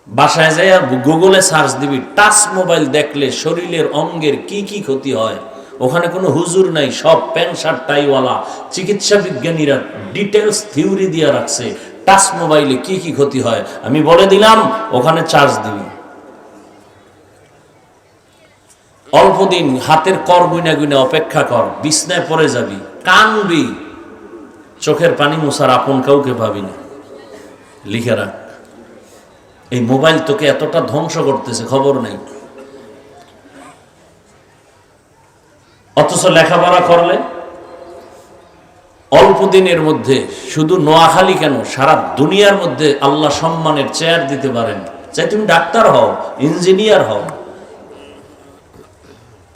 বাসায় যাই গুগলে সার্চ দিবি টাচ মোবাইল দেখলে শরীরের অঙ্গের কি কি ক্ষতি হয়। ওখানে কোনো হুজুর নাই, সব প্যান্ট শার্ট টাইওয়ালা চিকিৎসা বিজ্ঞানীরা ডিটেলস থিওরি দিয়ে রাখছে টাচ মোবাইলে কি কি ক্ষতি হয়। আমি বলে দিলাম ওখানে চার্জ দিবি, অল্প দিন হাতের কর গুইনা গুইনা অপেক্ষা কর, বিছনায় পড়ে যাবি, কানবি, চোখের পানি মুছার আপন কাউকে ভাবি না। লিখে রাখ, এই মোবাইল তোকে এতটা ধ্বংস করতেছে খবর নেই। অথচ লেখাপড়া করলে অল্প দিনের মধ্যে শুধু নোয়াখালী কেন সারা দুনিয়ার মধ্যে আল্লাহ সম্মানের চেয়ার দিতে পারেন। চাই তুমি ডাক্তার হও, ইঞ্জিনিয়ার হও,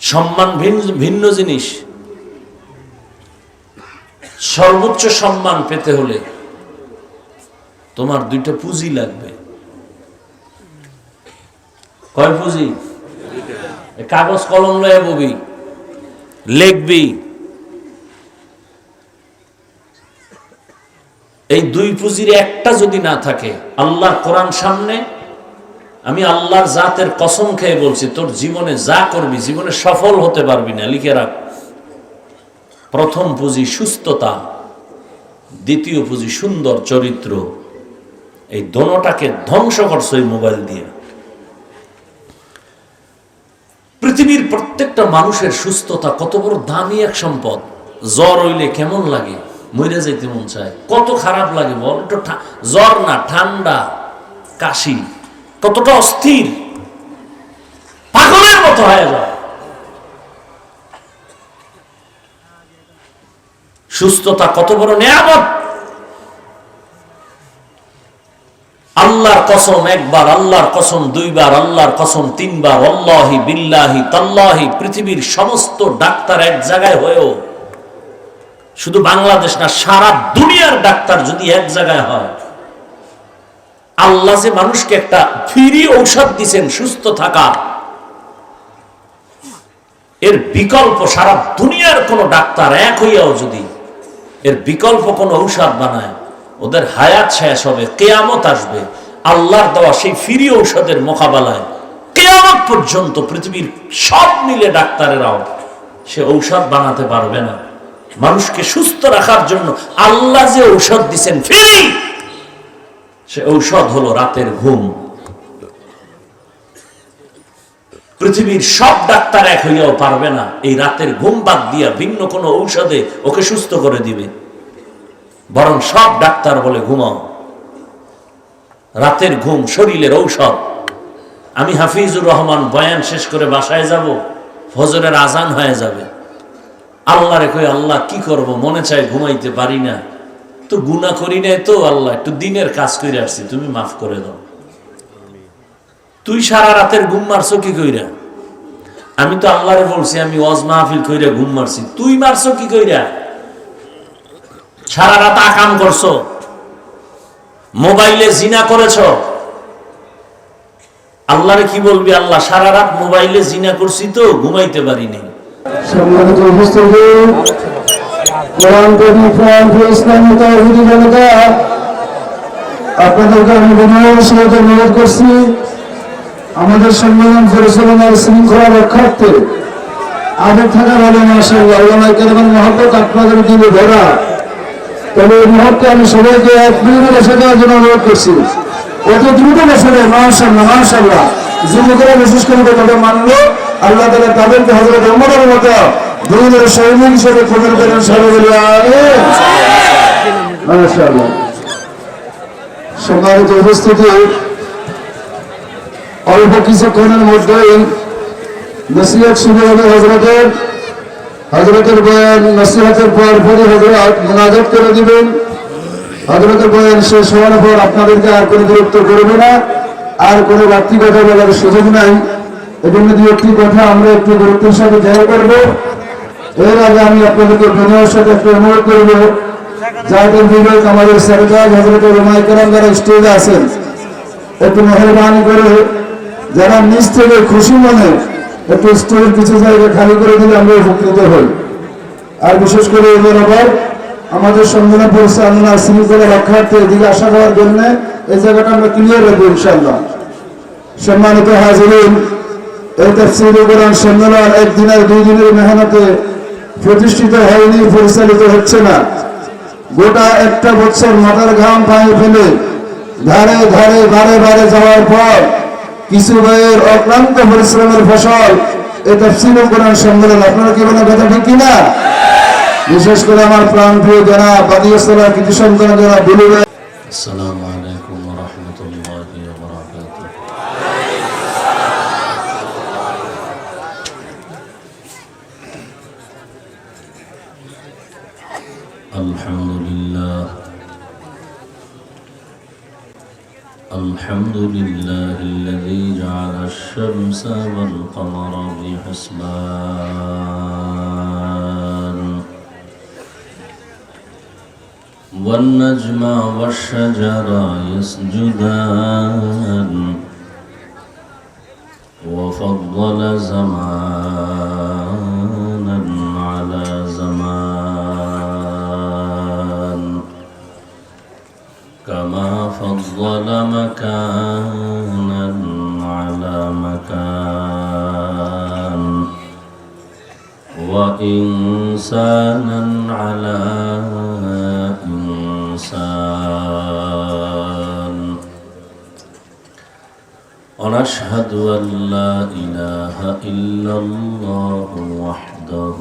সম্মান ভিন্ন জিনিস। সর্বোচ্চ সম্মান পেতে হলে তোমার দুইটা পুঁজি লাগবে। কয় পুঁজি? কাগজ কলম লয়ে ববি, লিখবি। এই দুই পুঁজির একটা যদি না থাকে, আল্লাহর কোরআন সামনে আমি আল্লাহর জাতের কসম খেয়ে বলছি, তোর জীবনে যা করবি জীবনে সফল হতে পারবি না। লিখে রাখ, প্রথম পুঁজি সুস্থতা, দ্বিতীয় পুঁজি সুন্দর চরিত্র। এই দোনোটাকে ধ্বংস করছো এই মোবাইল দিয়ে। পৃথিবীর প্রত্যেকটা মানুষের সুস্থতা কত বড় দামি এক সম্পদ। জ্বর হইলে কেমন লাগে, মরে যাইতে মন চায়, কত খারাপ লাগে বল। একটু জ্বর না, ঠান্ডা, কাশি, কতটা অস্থির, পাগলের মতো হয়ে যায়। সুস্থতা কত বড় নিয়ামত। আল্লাহর কসম একবার, আল্লাহর কসম দুইবার, আল্লাহর কসম তিনবার, আল্লাহি বিল্লাহি তাল্লাহি, পৃথিবীর সমস্ত ডাক্তার এক জায়গায় হয়েও, শুধু বাংলাদেশ না সারা দুনিয়ার ডাক্তার যদি এক জায়গায় হয়, আল্লাহ যে মানুষকে একটা ফ্রি ঔষধ দিচ্ছেন সুস্থ থাকা, এর বিকল্প সারা দুনিয়ার কোন ডাক্তার এক হইয়াও যদি এর বিকল্প কোন ঔষধ বানায়, ওদের হায়াত শেষ হবে, কিয়ামত আসবে। আল্লাহর দেওয়া সেই ফ্রি ঔষধের মোকাবেলায় কিয়ামত পর্যন্ত পৃথিবীর সব মিলে ডাক্তারেরাও সে ঔষধ বানাতে পারবে না। মানুষকে সুস্থ রাখার জন্য আল্লাহ যে ঔষধ দিচ্ছেন ফ্রি, সে ঔষধ হলো রাতের ঘুম। পৃথিবীর সব ডাক্তার এক হইয়াও পারবে না এই রাতের ঘুম বাদ দিয়া ভিন্ন কোন ঔষধে ওকে সুস্থ করে দিবে। বরং সব ডাক্তার বলে ঘুমাও, রাতের ঘুম শরীরের ঔষধ। আমি হাফিজুর রহমান বয়ান শেষ করে বাসায় যাব, ফজরের আজান হয়ে যাবে। আল্লাহ রে কই, আল্লাহ কি করব, মনে চায় ঘুমাইতে পারি না, তো গুনাহ করি নাই তো আল্লাহ, একটু দিনের কাজ করে আসছি, তুমি মাফ করে দাও। তুই সারা রাতের ঘুম মারছো কি কইরা? আমি তো আল্লাহরে বলছি আমি ওয়াজ মাহফিল কইরা ঘুম মারছি, তুই মারছো কি কইরা? সারা রাত আকাম করছো, মোবাইলে জিনা করেছো। আল্লাহরে কি বলবি? আল্লাহ সারা রাত মোবাইলে জিনা করছি তো ঘুমাইতে পারিনি। সম্মানিত উপস্থিতি, কোরআন প্রেমী ফ্রন্ট ইসলামী তাওহীদি জনতা, আপনাদেরকে আমি বিনয়ের সাথে অনুরোধ করছি, আমাদের সম্মেলন পরিচালনার শৃঙ্খলা রক্ষার্থে আগে থাকা ভালো মাশাআল্লাহ ওলামায়ে কেরামের মহব্বত আপনাদের দিলে ভরা। তবে এই মুহূর্তে আমি সবাইকে এক মিনিটে বসে দেওয়ার জন্য অনুরোধ করছি। অত দ্রুত বসে দেয় মাশাআল্লাহ মাশাআল্লাহ। যুবকেরা বিশেষ করে কথা মানলো, আল্লাহ তাআলা তাদেরকে হযরত ওমরের মতো দুনিয়ার সৈনিক হিসেবে কবুল করেন। সবাই বলি আমিন মাশাআল্লাহ। সম্মানিত উপস্থিতি, অল্প কিছুক্ষণের মধ্যেই নসিহত শুরু হবে। হযরতের বয়ান নসিহতের পর পরই হযরত মুনাজাত করে দিবেন। হযরতের বয়ান শেষ হওয়ার পর আপনাদেরকে আর কোনো বিরক্ত করবে না, আর কোনো বাড়তি কথা বলার সুযোগ নাই। এজন্য দু একটি কথা আমরা একটু গুরুত্বের সাথে জাহির করব। এর আগে আমি আপনাদেরকে বিনয়ের সাথে একটু অনুরোধ করব, যাদের বিবেক আমাদের সরকার হযরত ওলামায়ে কেরাম যারা স্টেজে আছেন, একটু মেহরবানি করে যারা নিজ থেকে খুশি মনে একটু স্টেজের কিছু জায়গা খালি করে দিলে আমরা উপকৃত হই। আর বিশেষ করে এদের আবার আমাদের সম্মেলন পরিচালনা শৃঙ্খলা রক্ষার্থে এদিকে আসা যাওয়ার জন্য এই জায়গাটা আমরা ক্লিয়ার রাখবো ইনশাআল্লাহ। সম্মানিত হাজিরিন, এই তাফসীরুল কোরআন সম্মেলন একদিনের দুই দিনের মেহনতে প্রতিষ্ঠিত হয়নি, পরিচালিত হচ্ছে না। গোটা একটা বছর মাথার ঘাম পায়ে ফেলে ধারে ধারে বারে বারে যাওয়ার পর কিছু ভাইয়ের অক্লান্ত পরিশ্রমের ফসল এই তাফসীরুল কোরআন সম্মেলন। আপনারা কি বলেন, কথা ঠিক কিনা? বিশেষ করে আমার প্রাণপ্রিয় জনাব বাদিয়াসলা কৃতি সন্তান জনাব বুলু ভাই। আসসালামু আলাইকুম ওয়া রাহমাতুল্লাহি ওয়া বারাকাতুহু। আলহামদুলিল্লাহ আলহামদুলিল্লাহিল্লাযী জা'আলা আশ-শামসা ওয়াল কামারা বিহিসবান والنجم والشجر يسجدان وفضل زمانا على زمان كما فضل مكانا على مكان وإنسانا على إنسان ونشهد أن لا إله إلا الله وحده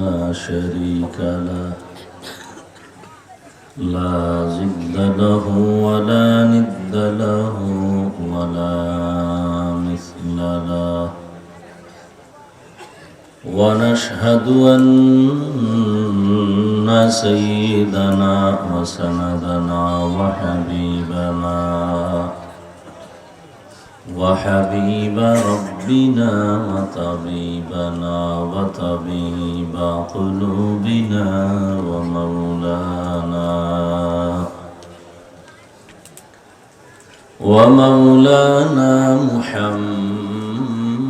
لا شريك له لا ضد له ولا ند له ولا مثل له ونشهد أن سيدنا وسندنا وحبيب ربنا وطبيبنا وطبيب قلوبنا ومولانا محمدا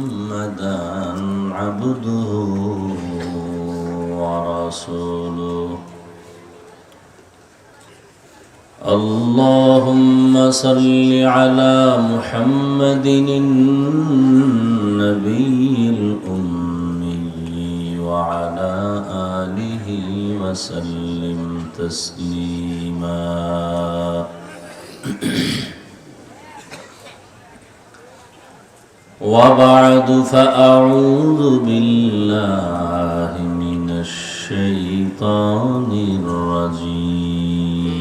عبده ورسوله. اللهم صل على محمد النبي الأمي وعلى آله وسلم تسليما. وبعد فأعوذ بالله من الشيطان الرجيم.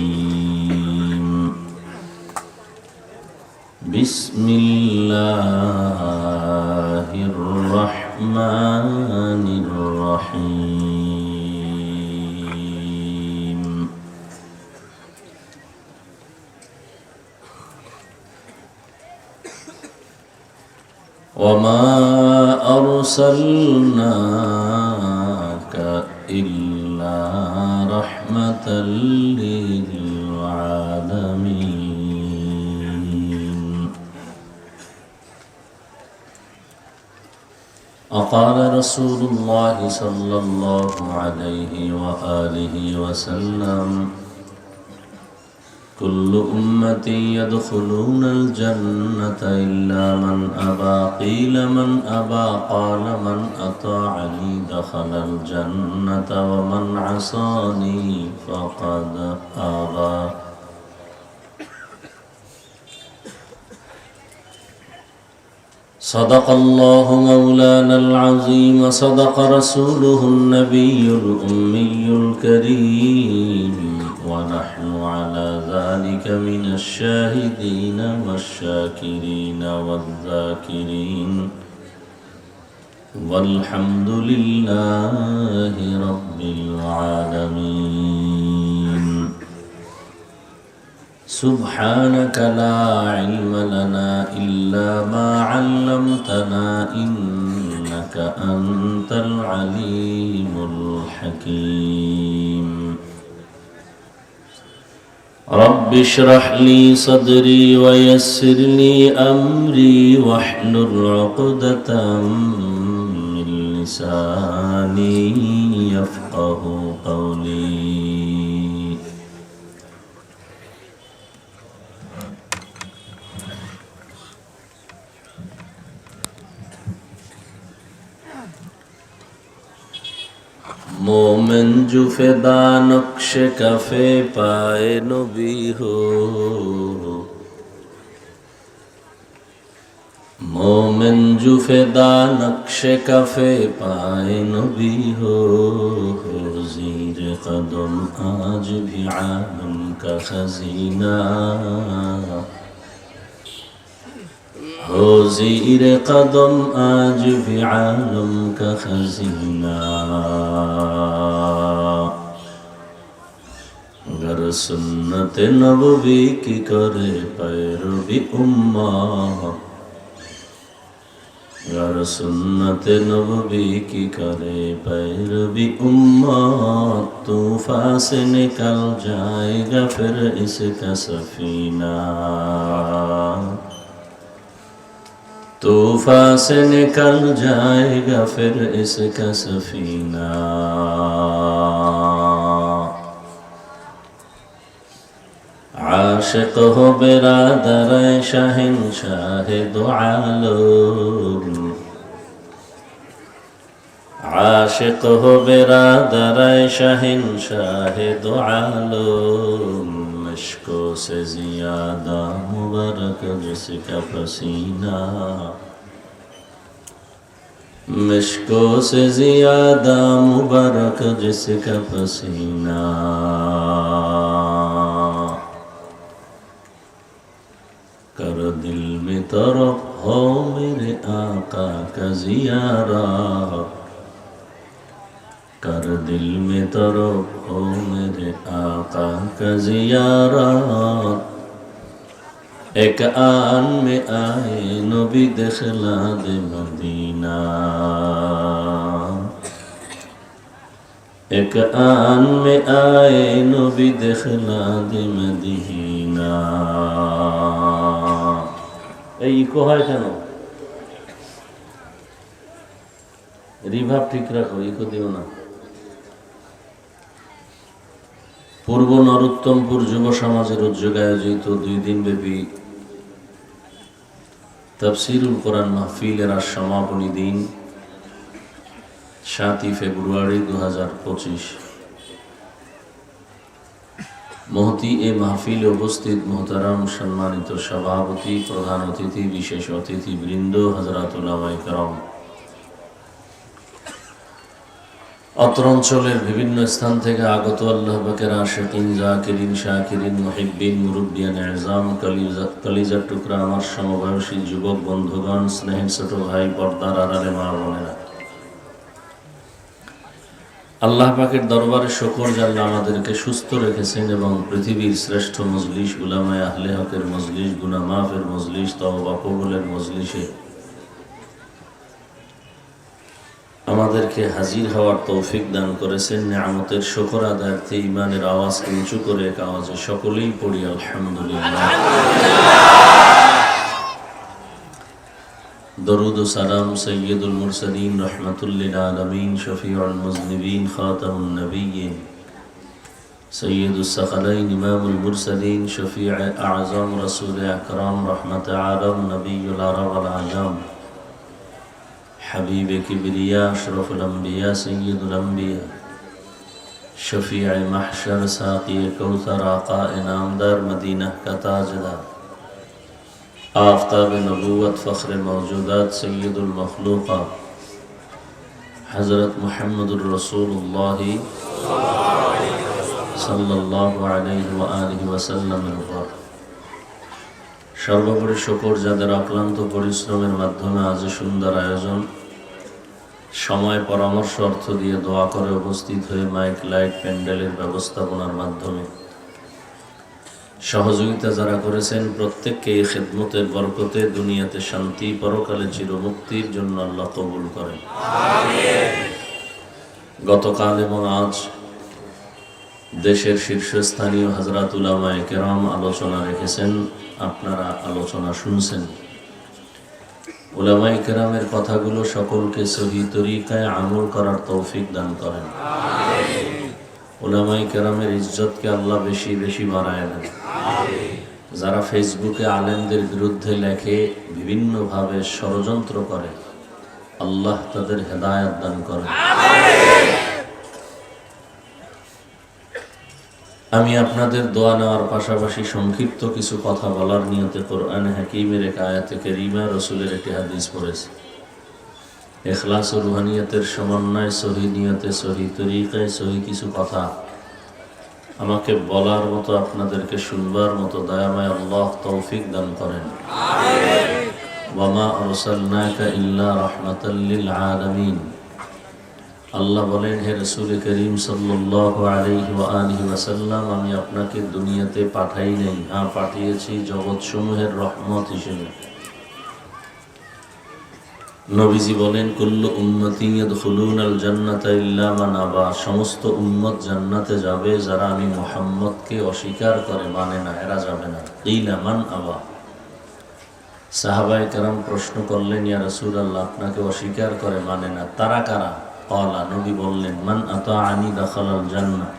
بسم الله الرحمن الرحيم. وما أرسلناك إلا رحمة للعالمين. وقال رسول الله صلى الله عليه وآله وسلم: كل أمتي يدخلون الجنة إلا من أبى. قيل من أبى؟ قال من أطاعني دخل الجنة ومن عصاني فقد أبى. صدق الله مولانا العظيم وصدق رسوله النبي الأمي الكريم، ونحن على ذلك من الشاهدين والشاكرين والذاكرين، والحمد لله رب العالمين. سبحانك لا علم لنا إلا ما علمتنا إنك أنت العليم الحكيم. رب اشرح لي صدري ويسر لي أمري واحلل عقدة من لساني يفقه قولي. मोमिन जुफेदा नक्श कफे पाए नबी हो, मोमिन जुफेदा नक्श कफे पाए नबी हो, ज़ीर कदम आज भी आलम का खजीना हो, ज़ीर कदम आज भी आलम का खजीना। गर सुन्नत नबवी की करे पैरवी उम्मा, गर सुन्नत नबवी की करे पैरवी उम्मा, तूफान से निकल जाएगा फिर इसका सफीना, तूफान से निकल जाएगा फिर इसका सफीना। आशिक हो बिरादर शहंशाह दो आलम, आशिक हो बिरादर शहंशाह दो आलम, मशको से ज़ियादा मुबारक जिसका पसीना, मशको से ज़ियादा मुबारक जिसका पसीना। कर दिल में तरफ हो मेरे आका का ज़ियारा, कर दिल में तरफ हो मेरे आका का ज़ियारा, एक आन में आए नबी दिखला दे मदीना, एक आन में आए नबी दिखला दे मदीना। এই ইকো হয় কেন? রিভাব ঠিক রাখো, ইকো দিও না। পূর্ব নরোত্তমপুর যুব সমাজের উদ্যোগে আয়োজিত 2 দিনব্যাপী তাফসীরুল কোরআন মাহফিলের আজ সমাপনী দিন 7 ফেব্রুয়ারি 2025। মহতি এ মাহফিলে উপস্থিত মোহতারাম সম্মানিত সভাপতি, প্রধান অতিথি, বিশেষ অতিথিবৃন্দ, হযরত উলামায়ে কেরাম, অত্র অঞ্চলের বিভিন্ন স্থান থেকে আগত আল্লাহ পাকের আশিকিন, জাকিরিন, শাকিরিন, মুহিব্বিন, মুরব্বিয়ান ইজাম, কলিজার টুকরা আমার সমবয়সী যুবক বন্ধুগণ, স্নেহের ছোট ভাই, পর্দার আড়ালে মা বোনেরা, আল্লাহ পাকের দরবারে শুকর যে আল্লাহ আমাদেরকে সুস্থ রেখেছেন এবং পৃথিবীর শ্রেষ্ঠ মজলিস উলামায়ে আহলে হকের মজলিস, গুনাহ মাফের মজলিস, তওবা কবুলের মজলিসে আমাদেরকে হাজির হওয়ার তৌফিক দান করেছেন। নিয়ামতের শুকর আদায়ার্থে ঈমানের আওয়াজকে উঁচু করে এক আওয়াজে সকলেই পড়ি আলহামদুলিল্লাহ। দরুদ ও সালাম সৈয়দুল মুরসালিন, রহমাতুল লিল আলামিন, শফিউল মুজনিবিন, খাতামুন নবিয়্যিন, সৈয়দুস সাকালাইন, ইমামুল মুরসালিন, শফিউ আযম, রাসূল আকরাম, রহমতে আলম, নবিয়ুল আরব ওয়াল আজম, হাবিবে কিবরিয়া, আশরাফুল আম্বিয়া, সৈয়দুল আম্বিয়া, শফিউ মাহশর, সাকিয়ে কৌসর, আকা ইনামদার, মদিনা কা তাজদার, आफ़ताब नबूवत, फ़ख्र मौजूदात, सय्यदुल मखलूक़ात, हज़रत मुहम्मदुर रसूलुल्लाह सल्लल्लाहु अलैहि व आलिहि वसल्लमेর উপর সর্বোপরি শুকর যাদের অক্লান্ত পরিশ্রমের মাধ্যমে আজ সুন্দর আয়োজন, সময় পরামর্শ অর্থ দিয়ে দোয়া করে উপস্থিত হয়ে মাইক, লাইট, প্যান্ডেলের ব্যবস্থাপনার মাধ্যমে সহযোগিতা যারা করেছেন, প্রত্যেককে এই খিদমতের বরকতে দুনিয়াতে শান্তি, পরকালে চিরমুক্তির জন্য আল্লাহ কবুল করেন। গতকাল এবং আজ দেশের শীর্ষস্থানীয় হযরত উলামায়ে কেরাম আলোচনা রেখেছেন, আপনারা আলোচনা শুনছেন। উলামায়ে কেরামের কথাগুলো সকলকে সহি তরিকায় আমল করার তৌফিক দান করেন। উলামায়ে কেরামের ইজ্জতকে আল্লাহ বেশি বেশি বাড়ায় দেন। যারা ফেসবুকে আলেমদের বিরুদ্ধে লেখে, বিভিন্নভাবে ষড়যন্ত্র করে, আল্লাহ তাদের হেদায়েত দান করেন। আমি আপনাদের দোয়া নেওয়ার পাশাপাশি সংক্ষিপ্ত কিছু কথা বলার নিয়তে কোরআন হাকিমের এক আয়াতে কারিমা, রসুলের একটি হাদিস পড়েছি। ইখলাস ও রুহানিয়তের সমন্বয়, সহি নিয়তে, সহি তরিকায়, সহি কিছু কথা আমাকে বলার মতো, আপনাদেরকে শুনবার মতো দয়াময় আল্লাহ তৌফিক দান করেন। ওয়ামা আরসালনাকা ইল্লা রাহমাতাল লিল আলামিন। আল্লাহ বলেন, হে রাসূল করিম সাল্লাল্লাহু আলাইহি ওয়া আলিহি ওয়াসাল্লাম, আমি আপনাকে দুনিয়াতে পাঠাই নাই, পাঠিয়েছি জগৎসমূহের রহমত হিসেবে। নবীজি বলেন, কুল্লু উম্মতি ইয়াদখুলুনাল জান্নাতা ইল্লা মান আবা। সমস্ত উম্মত জান্নাতে যাবে, যারা আমি মুহাম্মদকে অস্বীকার করে, মানে না, এরা যাবে না। কিলা মান আবা। সাহাবায়ে কেরাম প্রশ্ন করলেন, ইয়া রাসূলুল্লাহ, আপনাকে অস্বীকার করে, মানে না, তারা কারা? ক্বালা, নবী বললেন, মান আতাআনি দাখালাল জান্নাহ।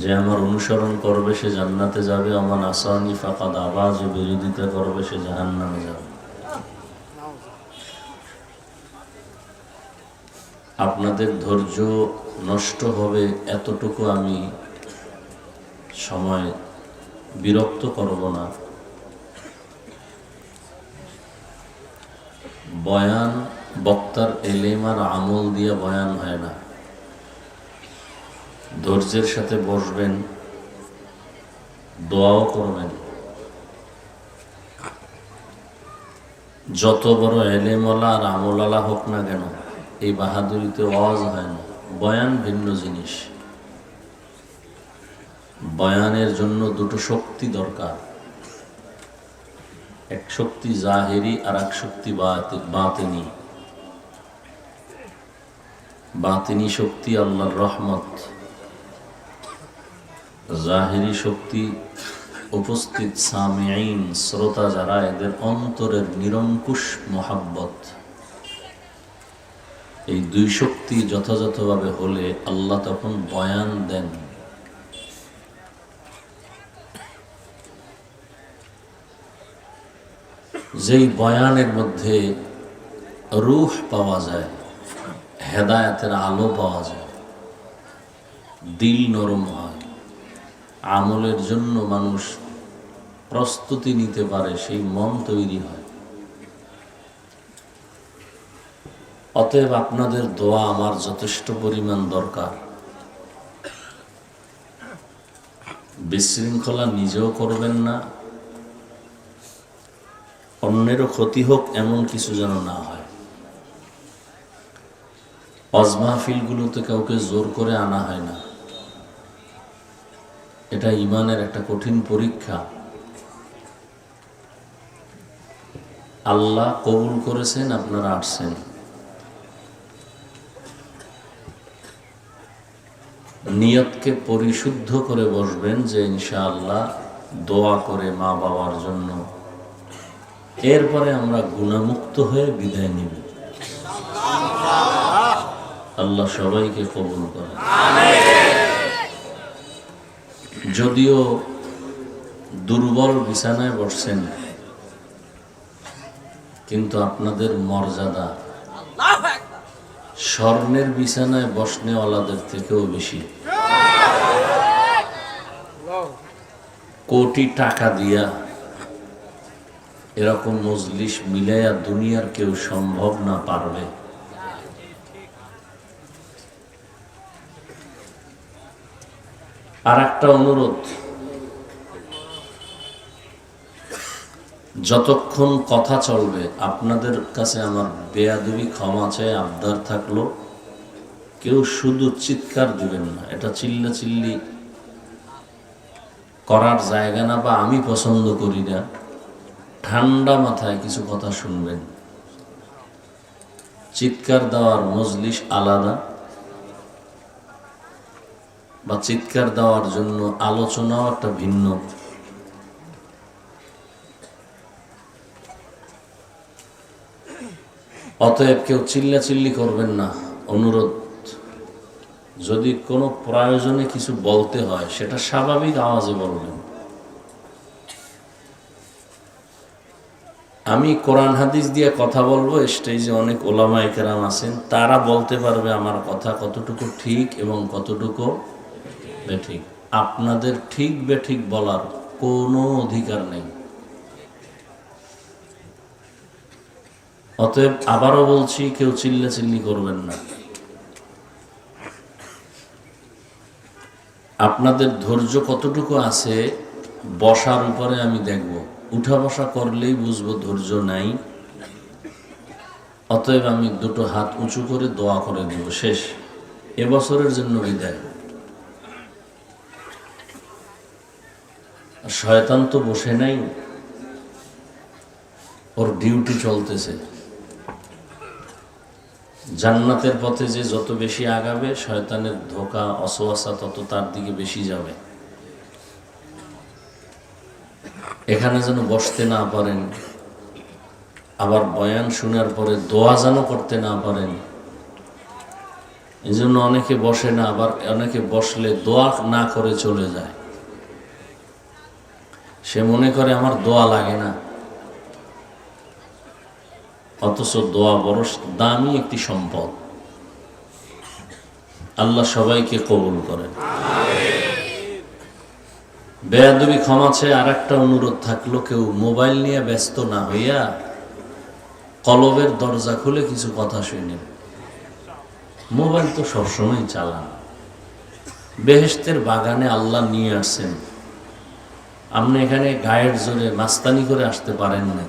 যে আমার অনুসরণ করবে সে জান্নাতে যাবে। আমান আসানি ফাকাদ আবা। যে বিরোধিতা করবে সে জাহান্নামে যাবে। আপনাদের ধৈর্য নষ্ট হবে এতটুকু আমি সময় বিরক্ত করব না। বয়ান বক্তার এলেম আর আমল দিয়ে বয়ান হয় না। ধৈর্যের সাথে বসবেন, দোয়াও করবেন। যত বড় এলেমওয়ালা আর আমলওয়ালা হোক না কেন, এই বাহাদুরিতে ওয়াজ হয় না। বয়ান ভিন্ন জিনিস। বয়ানের জন্য দুটো শক্তি দরকার, এক শক্তি জাহেরি আর এক শক্তি বাতিনি। বাতিনি শক্তি আল্লাহর রহমত, জাহেরি শক্তি উপস্থিত সামিঈন, শ্রোতা যারা, এদের অন্তরের নিরঙ্কুশ মোহাব্বত। এই দুই শক্তি যথাযথভাবে হলে আল্লাহ তখন বয়ান দেন। যেই বয়ানের মধ্যে রূহ পাওয়া যায়, হেদায়েতের আলো পাওয়া যায়, দিল নরম হয়, আমলের জন্য মানুষ প্রস্তুতি নিতে পারে, সেই মন তৈরি হয়। অতএব আপনাদের দোয়া আমার যথেষ্ট পরিমাণ দরকার। বিশৃঙ্খলা নিজেও করবেন না, অন্যেরও ক্ষতি হোক এমন কিছু যেন না হয়। ওয়াজ মাহফিলগুলোতে কাউকে জোর করে আনা হয় না। এটা ঈমানের একটা কঠিন পরীক্ষা। আল্লাহ কবুল করেছেন, আপনারা আসছেন। নিয়তকে পরিশুদ্ধ করে বসবেন যে ইনশাআল্লাহ দোয়া করে মা বাবার জন্য, এরপরে আমরা গুনাহমুক্ত হয়ে বিদায় নিব। আল্লাহ সবাইকে কবুল করেন। যদিও দুর্বল বিছানায় বসছেন, কিন্তু আপনাদের মর্যাদা স্বর্ণের বিছানায় বসনেওয়ালাদের থেকেও বেশি। কোটি টাকা দিয়া এরকম মজলিস মিলাইয়া দুনিয়ার কেউ সম্ভব না পারবে। আর একটা অনুরোধ, যতক্ষণ কথা চলবে আপনাদের কাছে আমার বেয়াদবি ক্ষমা চাই, আবদার থাকলো, কেউ শুধু চিৎকার দিবেন না। এটা চিল্লাচিল্লি করার জায়গা না, বা আমি পছন্দ করি না। ঠান্ডা মাথায় কিছু কথা শুনবেন। চিৎকার দেওয়ার মজলিস আলাদা, বা চিৎকার দেওয়ার জন্য আলোচনাও একটা ভিন্ন। অতএব কেউ চিল্লাচিল্লি করবেন না, অনুরোধ। যদি কোনো প্রয়োজনে কিছু বলতে হয় সেটা স্বাভাবিক আওয়াজে বলবেন। আমি কোরআন হাদিস দিয়ে কথা বলবো, স্টেজে অনেক ওলামায়ে কেরাম আছেন, তারা বলতে পারবে আমার কথা কতটুকু ঠিক এবং কতটুকু বেঠিক। আপনাদের ঠিক বেঠিক বলার কোনো অধিকার নেই। অতএব আবারও বলছি, কেউ চিল্লাচিল্লি করবেন না। আপনাদের ধৈর্য কতটুকু আছে বসার উপরে আমি দেখব। উঠা বসা করলেই বুঝবো ধৈর্য নাই। অতএব আমি দুটো হাত উঁচু করে দোয়া করে দেব, শেষ। এবছরের জন্য বিদায়। শয়তান তো বসে নাই, ওর ডিউটি চলতেছে। জান্নাতের পথে যে যত বেশি আগাবে, শয়তানের ধোঁকা অসওয়াসা তত তার দিকে বেশি যাবে। এখানে যেন বসতে না পারেন, আবার বয়ান শোনার পরে দোয়া যেন করতে না পারেন। এই জন্য অনেকে বসে না, আবার অনেকে বসলে দোয়া না করে চলে যায়। সে মনে করে আমার দোয়া লাগে না, অথচ দোয়া বড় দামি একটি সম্পদ। আল্লাহ সবাইকে কবুল করেন। বেয়াদবি ক্ষমা চেয়ে আর একটা অনুরোধ থাকলো, কেউ মোবাইল নিয়ে ব্যস্ত না হইয়া কলবের দরজা খুলে কিছু কথা শুনেন। মোবাইল তো সবসময় চালান। বেহেশতের বাগানে আল্লাহ নিয়ে আসছেন, আপনি এখানে গায়ের জোরে মাস্তানি করে আসতে পারেন না।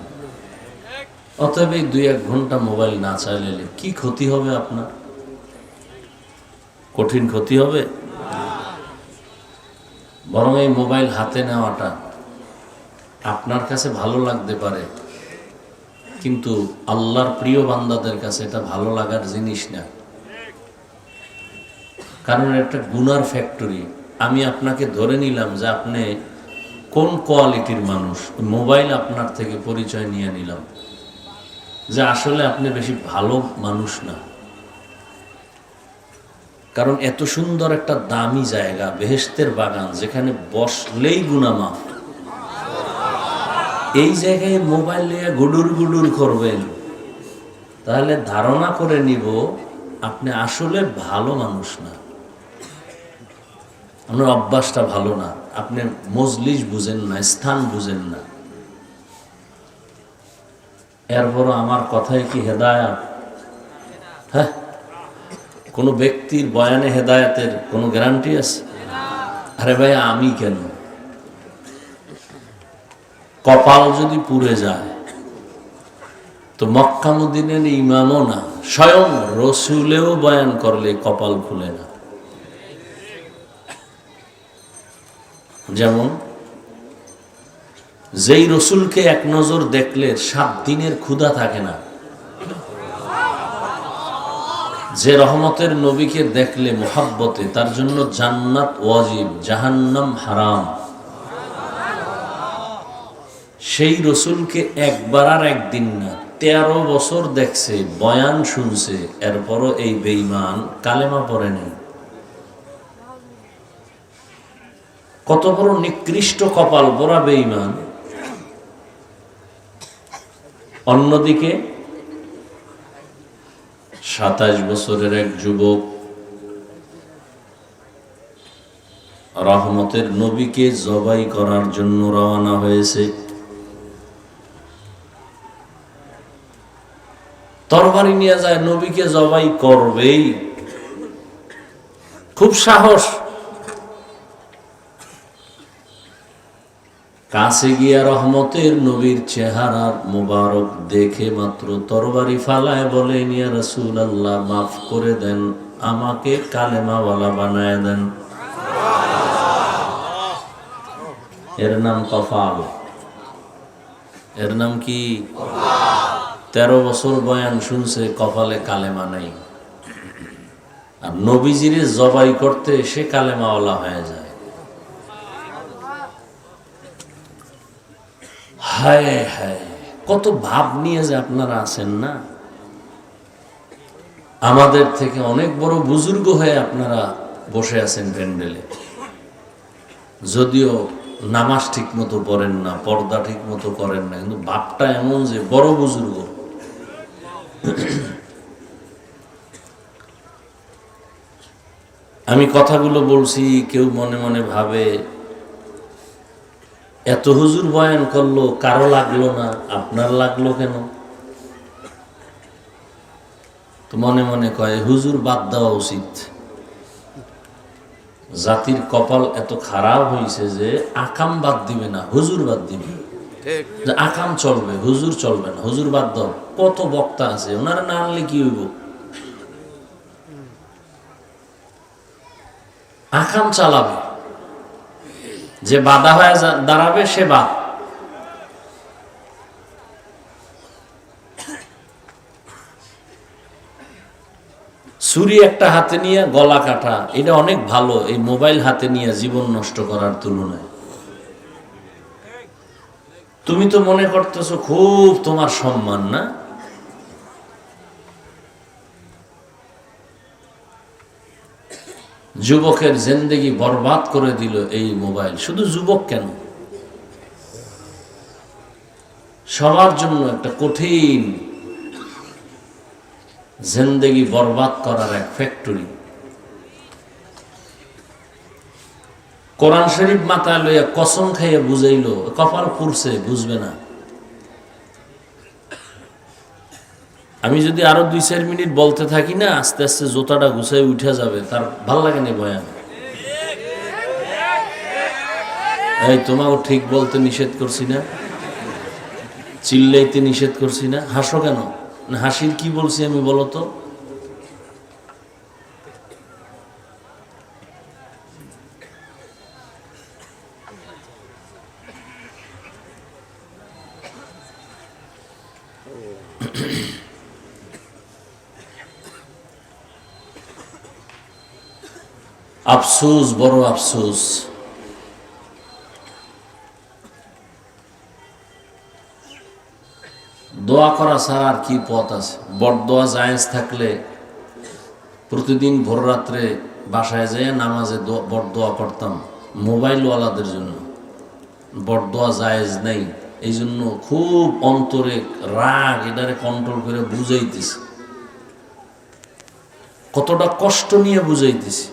অতএব এই 2-1 ঘন্টা মোবাইল না চাইলে কি ক্ষতি হবে আপনার? কঠিন ক্ষতি হবে। বরং এই মোবাইল হাতে নেওয়াটা আপনার কাছে ভালো লাগতে পারে, কিন্তু আল্লাহর প্রিয় বান্দাদের কাছে এটা ভালো লাগার জিনিস না। কারণ একটা গুনার ফ্যাক্টরি। আমি আপনাকে ধরে নিলাম যে আপনি কোন কোয়ালিটির মানুষ, মোবাইল আপনার থেকে পরিচয় নিয়ে নিলাম যে আসলে আপনি বেশি ভালো মানুষ না। কারণ এত সুন্দর একটা দামি জায়গা, বেহেশতের বাগান, যেখানে বসলেই গুনাহ মাফ, এই জায়গায় মোবাইল নিয়ে গুডুর গুডুর করবেন, তাহলে ধারণা করে নিব আপনি আসলে ভালো মানুষ না, আপনার অভ্যাসটা ভালো না, আপনি মজলিস বুঝেন না, স্থান বুঝেন না। এরপরও আমার কথায় কি হেদায়েত? হ্যাঁ, কোনো ব্যক্তির বয়ানে হেদায়েতের কোনো গ্যারান্টি আছে? আরে ভাই, আমি কেন? কপাল যদি পুড়ে যায় তো মক্কা মদিনার ইমামও না, স্বয়ং রসুলেও বয়ান করলে কপাল খুলে না। যেমন যেই রসুলকে এক নজর দেখলে 7 দিনের ক্ষুধা থাকে না, যে রহমতের নবীকে দেখলে মুহাব্বতে তার জন্য জান্নাত ওয়াজিব, জাহান্নাম হারাম, সেই রসুলকে একবার আর একদিন না 13 বছর দেখছে, বয়ান শুনছে, এরপরও এই বেঈমান কালেমা পড়ে নাই। কত বড় নিকৃষ্ট কপাল পোড়া বেঈমান। অন্যদিকে 27 বছরের এক যুবক রহমতের নবীকে জবাই করার জন্য রওনা হয়েছে। তরবারি নিয়ে যায়, নবীকে জবাই করবেই, খুব সাহস। কাছে গিয়া রহমতের নবীর চেহারা মুবারক দেখে মাত্র তরবারি ফালায় বলে, ইয়া রাসূলুল্লাহ, মাফ করে দেন, আমাকে কালেমাওয়ালা বানায় দেন। এর নাম কফাল। এর নাম কি? 13 বছর বয়ান শুনছে, কপালে কালেমা নাই। আর নবীজিরে জবাই করতে সে কালেমাওয়ালা হয়ে যায়। হায় হায়, কত ভাব নিয়ে যে আপনারা আছেন না। আমাদের থেকে অনেক বড় বুজুর্গ হয়ে আপনারা বসে আছেন প্যান্ডেলে, যদিও নামাজ ঠিক মতো পড়েন না, পর্দা ঠিক মতো করেন না, কিন্তু ভাবটা এমন যে বড় বুজুর্গ। আমি কথাগুলো বলছি, কেউ মনে মনে ভাবে এত হুজুর বয়ান করলো, কারো লাগলো না, আপনার লাগলো কেন? তো মনে মনে কয় হুজুর বাদ দেওয়া উচিত। জাতির কপাল এত খারাপ হয়েছে যে আকাম বাদ দিবে না, হুজুর বাদ দিবে। আকাম চলবে, হুজুর চলবে না, হুজুর বাদ দাও। কত বক্তা আছে, ওনারা না আনলে কি হইব? আকাম চালাবে, যে বাধা হয়ে দাঁড়াবে সে বাদ। ছুরি একটা হাতে নিয়ে গলা কাটা, এটা অনেক ভালো এই মোবাইল হাতে নিয়ে জীবন নষ্ট করার তুলনায়। তুমি তো মনে করতেছো খুব তোমার সম্মান না? যুবকের জিন্দেগি বরবাদ করে দিল এই মোবাইল। শুধু যুবক কেন, সবার জন্য একটা কঠিন জিন্দেগি বরবাদ করার এক ফ্যাক্টরি। কোরআন শরীফ মাথায় লইয়া কসম খাইয়া বুঝাইলো, কপাল পুরছে, বুঝবে না। আমি যদি আরো 2-4 মিনিট বলতে থাকি না, আস্তে আস্তে জোতাটা গুছাই উঠে যাবে, তার ভাল লাগে না বয়ান। এই তোমাকে ঠিক বলতে নিষেধ করছি না, চিল্লাইতে নিষেধ করছি না? হাসো কেন? হাসির কি বলছি আমি বলো তো? আফসোস, বড় আফসোস। দোয়া করা ছাড়া আর কি পথ আছে? বড়দোয়া জায়েজ থাকলে প্রতিদিন ভোর রাত্রে বাসায় যেয়ে নামাজে বড়দোয়া করতাম। মোবাইলওয়ালাদের জন্য বড়দোয়া জায়েজ নেই, এই জন্য খুব অন্তরে রাগ, এটারে কন্ট্রোল করে বুঝাইতেছি, কতটা কষ্ট নিয়ে বুঝাইতেছি।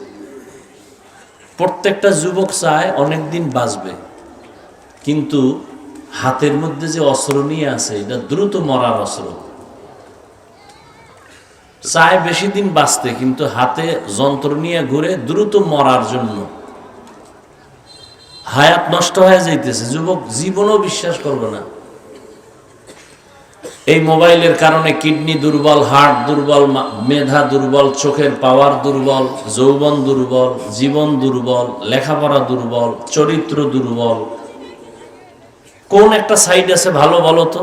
প্রত্যেকটা যুবক চায় অনেকদিন বাঁচবে, কিন্তু হাতের মধ্যে যে অস্ত্র নিয়ে আছে এটা দ্রুত মরার অস্ত্র। চায় বেশি দিন বাঁচতে, কিন্তু হাতে যন্ত্র নিয়ে ঘুরে দ্রুত মরার জন্য। হায়াত নষ্ট হয়ে যাইতেছে, যুবক জীবনও বিশ্বাস করবে না। এই মোবাইলের কারণে কিডনি দুর্বল, হার্ট দুর্বল, মেধা দুর্বল, চোখের পাওয়ার দুর্বল, যৌবন দুর্বল, জীবন দুর্বল, লেখাপড়া দুর্বল, চরিত্র দুর্বল। কোন একটা সাইড আছে ভালো বলো তো?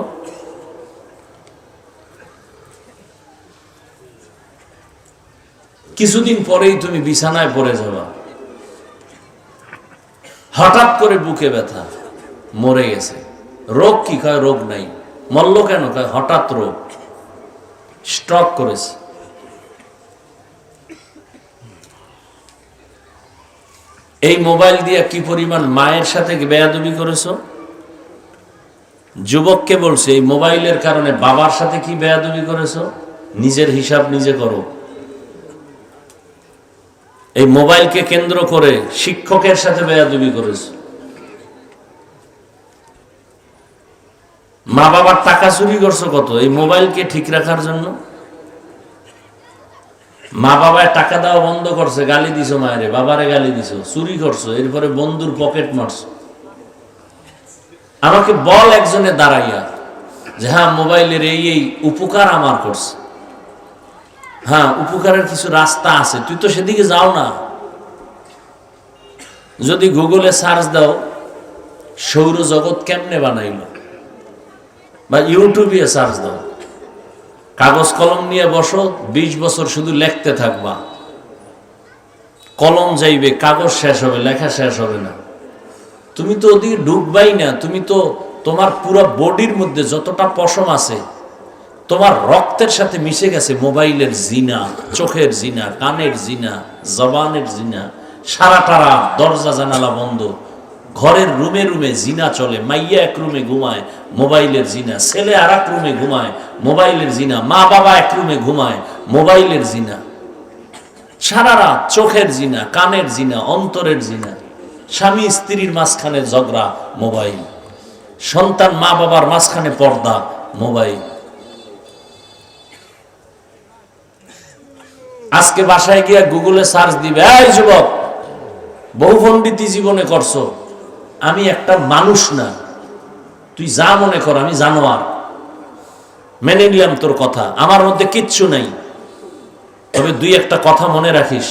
কিছুদিন পরেই তুমি বিছানায় পড়ে যাবা, হঠাৎ করে বুকে ব্যথা, মরে গেছে। রোগ কি? কয় রোগ নাই। মরল কেন? কয় হঠাৎ রোগ, স্ট্রোক করেছে। এই মোবাইল দিয়ে কি পরিমাণ মায়ের সাথে বেয়াদবি করেছো? যুবককে বলছে এই মোবাইলের কারণে বাবার সাথে কি বেয়াদবি করেছো? নিজের হিসাব নিজে করো। এই মোবাইলকে কেন্দ্র করে শিক্ষকের সাথে বেয়াদবি করেছো। মা বাবার টাকা চুরি করছো কত এই মোবাইলকে ঠিক রাখার জন্য। মা বাবায় টাকা দেওয়া বন্ধ করছে, গালি দিছো মায়েরে, বাবারে গালি দিছো, চুরি করছো, এরপরে বন্ধুর পকেট মারছো। আমাকে বল একজনে দাঁড়াইয়া যে হ্যাঁ মোবাইলের এই এই উপকার আমার করছে। হ্যাঁ, উপকারের কিছু রাস্তা আছে, তুই তো সেদিকে যাও না। যদি গুগলে সার্চ দাও সৌরজগৎ কেমনে বানাইল, বা ইউটিউবে সার্চ দাও, কাগজ কলম নিয়ে বসো, 20 বছর শুধু লিখতে থাকবা, কলম যাইবে, কাগজ শেষ হবে, লেখা শেষ হবে না। তুমি তো ওদিকে ঢুকবাই না। তুমি তো তোমার পুরো বডির মধ্যে যতটা পশম আছে তোমার রক্তের সাথে মিশে গেছে মোবাইলের জিনা, চোখের জিনা, কানের জিনা, জবানের জিনা। সারাটারা দরজা জানালা বন্ধ, ঘরের রুমে রুমে জিনা চলে। মাইয়া এক রুমে ঘুমায়, মোবাইলের জিনা। ছেলে আর এক রুমে ঘুমায়, মোবাইলের জিনা। মা বাবা এক রুমে ঘুমায়, মোবাইলের জিনা। সারা রাত চোখের জিনা, কানের জিনা, অন্তরের জিনা, স্বামী স্ত্রীর মাঝখানে ঝগড়া, মোবাইল, সন্তান মা বাবার মাঝখানে পর্দা, মোবাইল। আজকে বাসায় গিয়া গুগলে সার্চ দিবে, এই যুবক বহু পণ্ডিতি জীবনে করছো, আমি একটা মানুষ না, তুই যা মনে কর আমি জানোয়ার, মেনে নিলাম তোর কথা, আমার মধ্যে কিচ্ছু নাই, তবে দুই একটা কথা মনে রাখিস,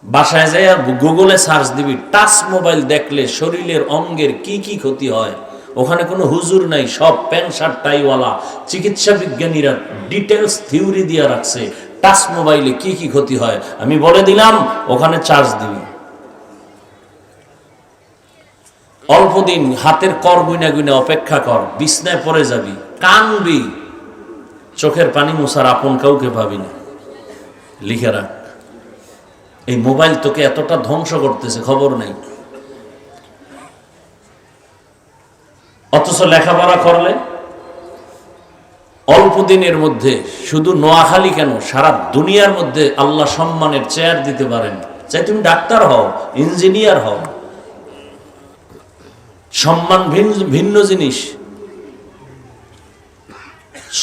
বাসায় যাই গুগলে সার্চ দিবি, টাচ মোবাইল দেখলে শরীরের অঙ্গের কি কি ক্ষতি হয়, ওখানে কোনো হুজুর নাই, সব প্যান্ট শার্ট টাইওয়ালা চিকিৎসা বিজ্ঞানীরা ডিটেলস থিওরি দিয়ে রাখছে টাচ মোবাইলে কি কি ক্ষতি হয়। আমি বলে দিলাম, ওখানে চার্জ দিবি, অল্প দিন হাতের কর গুইনা গুইনা অপেক্ষা কর, বিছনায় পড়ে যাবি, কানবি, চোখের পানি মুছার আপন কাউকে পাবি না। লিখে রাখ, এই মোবাইল তোকে এতটা ধ্বংস করতেছে খবর নেই। অথচ লেখাপড়া করলে অল্প দিনের মধ্যে, শুধু নোয়াখালী কেন সারা দুনিয়ার মধ্যে আল্লাহ সম্মানের চেয়ার দিতে পারেন। চাই তুমি ডাক্তার হও, ইঞ্জিনিয়ার হও, সম্মান ভিন্ন জিনিস।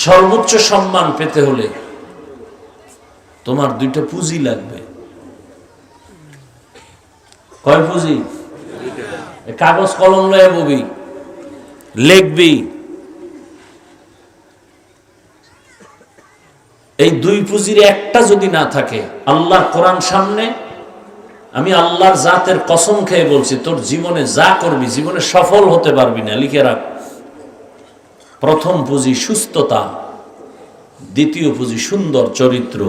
সর্বোচ্চ সম্মান পেতে হলে তোমার দুইটা পুঁজি লাগবে। কয় পুঁজি? কাগজ কলম লয়ে ববি, লিখবি, এই দুই পুঁজির একটা যদি না থাকে, আল্লাহর কোরআন সামনে, আমি আল্লাহর জাতের কসম খেয়ে বলছি, তোর জীবনে যা করবি জীবনে সফল হতে পারবি না। লিখে রাখ, প্রথম পুঁজি সুস্থতা, দ্বিতীয় পুঁজি সুন্দর চরিত্র।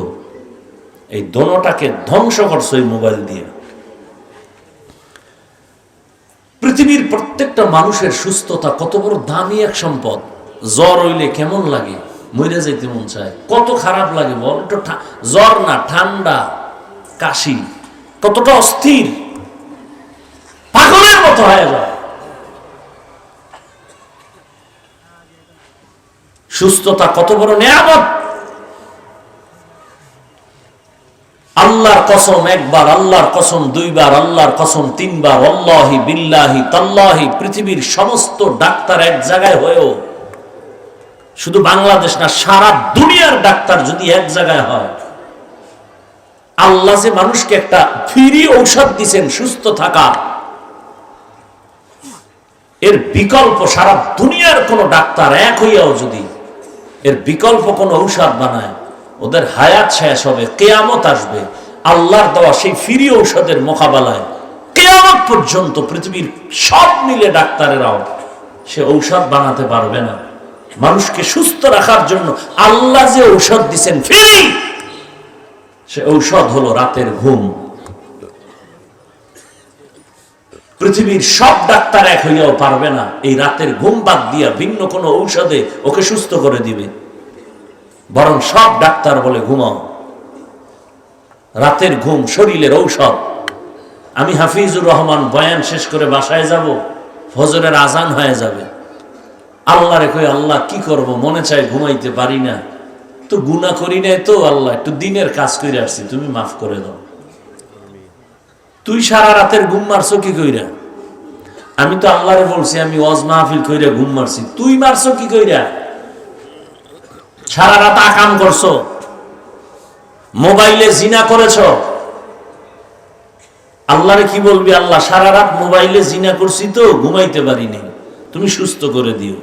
এই দোনোটাকে ধ্বংস করছো এই মোবাইল দিয়ে। পৃথিবীর প্রত্যেকটা মানুষের সুস্থতা কত বড় দামি এক সম্পদ। জ্বর হইলে কেমন লাগে, মরে যাইতে মন চায়, কত খারাপ লাগে বল। একটু জ্বর না, ঠান্ডা, কাশি, কতটা অস্থির, পাগলের মতো হয়ে যায়। সুস্থতা কত বড় নিয়ামত। আল্লাহর কসম একবার, আল্লাহর কসম দুইবার, আল্লাহর কসম তিনবার, আল্লাহি বিল্লাহি তাল্লাহি, পৃথিবীর সমস্ত ডাক্তার এক জায়গায় হয়েও, শুধু বাংলাদেশ না সারা দুনিয়ার ডাক্তার যদি এক জায়গায় হয়, আল্লাহ যে মানুষকে একটা ফ্রি ঔষধ দিচ্ছেন সুস্থ থাকা, এর বিকল্প সারা দুনিয়ার কোন ডাক্তার এক হইয়াও যদি এর বিকল্প কোন ঔষধ বানায়, ওদের হায়াত শেষ হবে, কেয়ামত আসবে। আল্লাহর দেওয়া সেই ফ্রি ঔষধের মোকাবেলায় কেয়ামত পর্যন্ত পৃথিবীর সব মিলে ডাক্তারেরাও সে ঔষধ বানাতে পারবে না। মানুষকে সুস্থ রাখার জন্য আল্লাহ যে ঔষধ দিচ্ছেন ফ্রি, সে ঔষধ হলো রাতের ঘুম। পৃথিবীর সব ডাক্তার এক হইয়াও পারবে না এই রাতের ঘুম বাদ দিয়া ভিন্ন কোন ঔষধে ওকে সুস্থ করে দিবে। বরং সব ডাক্তার বলে ঘুমাও, রাতের ঘুম শরীরের ঔষধ। আমি হাফিজুর রহমান বয়ান শেষ করে বাসায় যাব, ফজরের আজান হয়ে যাবে, আল্লাহ রে কই, আল্লাহ কি করব, মনে চাই ঘুমাইতে পারি না, তো গুনাহ করি নাই তো, আল্লাহ একটু দিনের কাজ করে আসছি, তুমি মাফ করে দাও। তুই সারা রাতের ঘুম মারছো কি কইরা? আমি তো আল্লাহরে বলছি আমি ওয়াজ মাহফিল কইরা ঘুম মারছি, তুই মারছো কি কইরা? সারা রাত আকাম করছো, মোবাইলে জিনা করেছো, আল্লাহরে কি বলবি? আল্লাহ সারা রাত মোবাইলে জিনা করছি তো ঘুমাইতে পারি নাই, তুমি সুস্থ করে দিও।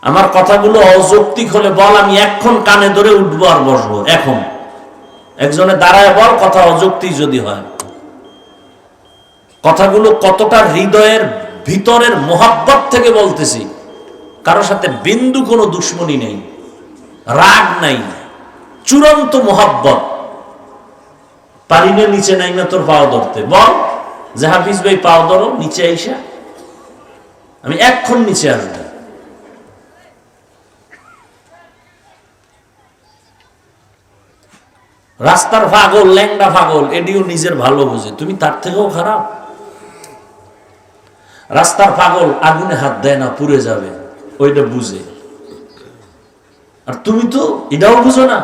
আমার কথাগুলো অযৌক্তিক হলে বল, আমি এখন কানে ধরে উঠবো আর বসবো। এখন একজনে দাঁড়ায় বল, কথা অযৌক্তিক যদি হয়। কথাগুলো কতটা হৃদয়ের ভিতরের মোহাব্বত থেকে বলতেছি, কারোর সাথে বিন্দু কোনো দুশ্মনী নেই, রাগ নাই, চূড়ান্ত মোহাব্বত। পারি না নিচে নাই না তোর পাও ধরতে, বল যে হাফিজ ভাই পাও ধরো, নিচে আইসা আমি এক্ষণ নিচে আসবো। রাস্তার পাগল, ল্যাংড়া পাগল, এটিও নিজের ভালো বুঝে, তুমি তার থেকেও খারাপ। রাস্তার পাগল আগুনে হাত দেয় না, পুড়ে যাবে, ওইটা বুঝে, আর তুমি তো এটাও বুঝো না।